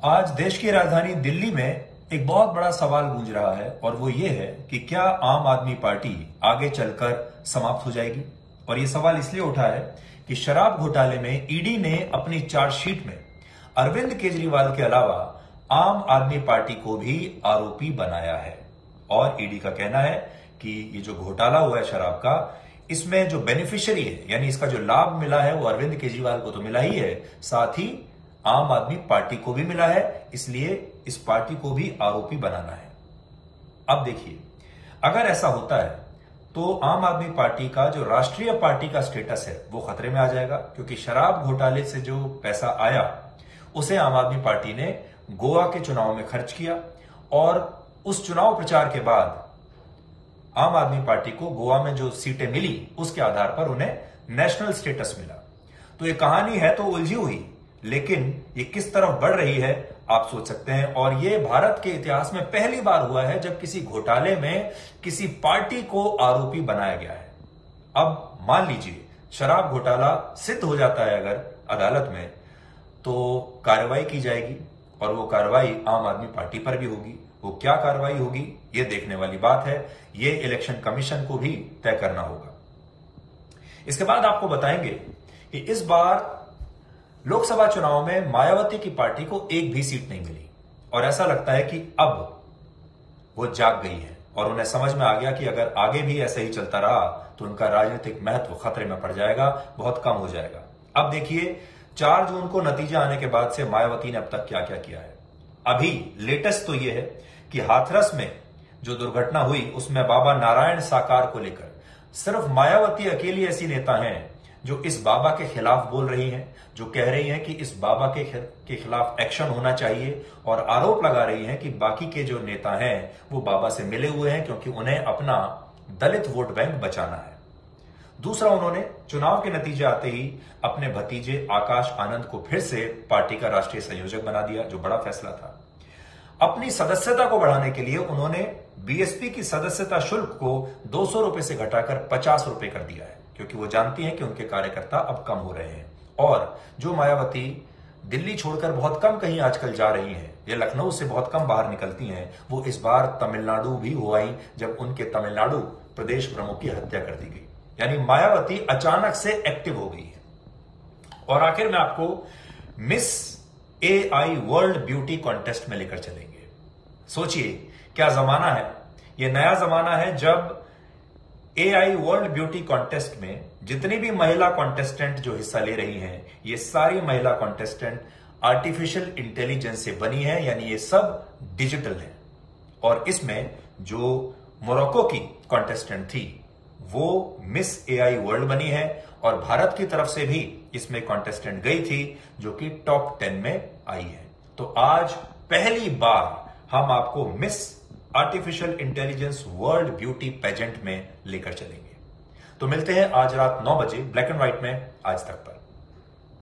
आज देश की राजधानी दिल्ली में एक बहुत बड़ा सवाल गूंज रहा है और वो ये है कि क्या आम आदमी पार्टी आगे चलकर समाप्त हो जाएगी। और ये सवाल इसलिए उठा है कि शराब घोटाले में ईडी ने अपनी चार्जशीट में अरविंद केजरीवाल के अलावा आम आदमी पार्टी को भी आरोपी बनाया है। और ईडी का कहना है कि ये जो घोटाला हुआ है शराब का, इसमें जो बेनिफिशियरी है यानी इसका जो लाभ मिला है वो अरविंद केजरीवाल को तो मिला ही है, साथ ही आम आदमी पार्टी को भी मिला है, इसलिए इस पार्टी को भी आरोपी बनाना है। अब देखिए, अगर ऐसा होता है तो आम आदमी पार्टी का जो राष्ट्रीय पार्टी का स्टेटस है वो खतरे में आ जाएगा, क्योंकि शराब घोटाले से जो पैसा आया उसे आम आदमी पार्टी ने गोवा के चुनाव में खर्च किया और उस चुनाव प्रचार के बाद आम आदमी पार्टी को गोवा में जो सीटें मिली उसके आधार पर उन्हें नेशनल स्टेटस मिला। तो ये कहानी है तो उलझी हुई, लेकिन ये किस तरफ बढ़ रही है आप सोच सकते हैं। और ये भारत के इतिहास में पहली बार हुआ है जब किसी घोटाले में किसी पार्टी को आरोपी बनाया गया है। अब मान लीजिए शराब घोटाला सिद्ध हो जाता है अगर अदालत में, तो कार्रवाई की जाएगी और वो कार्रवाई आम आदमी पार्टी पर भी होगी। वो क्या कार्रवाई होगी ये देखने वाली बात है, ये इलेक्शन कमीशन को भी तय करना होगा। इसके बाद आपको बताएंगे कि इस बार लोकसभा चुनाव में मायावती की पार्टी को एक भी सीट नहीं मिली और ऐसा लगता है कि अब वो जाग गई है और उन्हें समझ में आ गया कि अगर आगे भी ऐसे ही चलता रहा तो उनका राजनीतिक महत्व खतरे में पड़ जाएगा, बहुत कम हो जाएगा। अब देखिए 4 जून को नतीजा आने के बाद से मायावती ने अब तक क्या क्या किया है। अभी लेटेस्ट तो यह है कि हाथरस में जो दुर्घटना हुई उसमें बाबा नारायण साकार को लेकर सिर्फ मायावती अकेली ऐसी नेता हैं जो इस बाबा के खिलाफ बोल रही हैं, जो कह रही हैं कि इस बाबा के खिलाफ एक्शन होना चाहिए और आरोप लगा रही हैं कि बाकी के जो नेता हैं वो बाबा से मिले हुए हैं क्योंकि उन्हें अपना दलित वोट बैंक बचाना है। दूसरा, उन्होंने चुनाव के नतीजे आते ही अपने भतीजे आकाश आनंद को फिर से पार्टी का राष्ट्रीय संयोजक बना दिया, जो बड़ा फैसला था। अपनी सदस्यता को बढ़ाने के लिए उन्होंने बीएसपी की सदस्यता शुल्क को 200 रुपए से घटाकर 50 रुपए कर दिया है, क्योंकि वो जानती हैं कि उनके कार्यकर्ता अब कम हो रहे हैं। और जो मायावती दिल्ली छोड़कर बहुत कम कहीं आजकल जा रही हैं, ये लखनऊ से बहुत कम बाहर निकलती हैं, वो इस बार तमिलनाडु भी हो आई जब उनके तमिलनाडु प्रदेश प्रमुख की हत्या कर दी गई। यानी मायावती अचानक से एक्टिव हो गई है। और आखिर में आपको miss AI world beauty contest में लेकर चलेंगे। सोचिए क्या जमाना है, ये नया जमाना है जब एआई वर्ल्ड ब्यूटी कॉन्टेस्ट में जितनी भी महिला कॉन्टेस्टेंट जो हिस्सा ले रही हैं, ये सारी महिला कॉन्टेस्टेंट आर्टिफिशियल इंटेलिजेंस से बनी है, यानी ये सब डिजिटल है। और इसमें जो मोरक्को की कॉन्टेस्टेंट थी वो मिस एआई वर्ल्ड बनी है और भारत की तरफ से भी इसमें कॉन्टेस्टेंट गई थी जो कि टॉप 10 में आई है। तो आज पहली बार हम आपको miss artificial intelligence world beauty pageant में लेकर चलेंगे। तो मिलते हैं आज रात 9 बजे ब्लैक एंड व्हाइट में आज तक पर।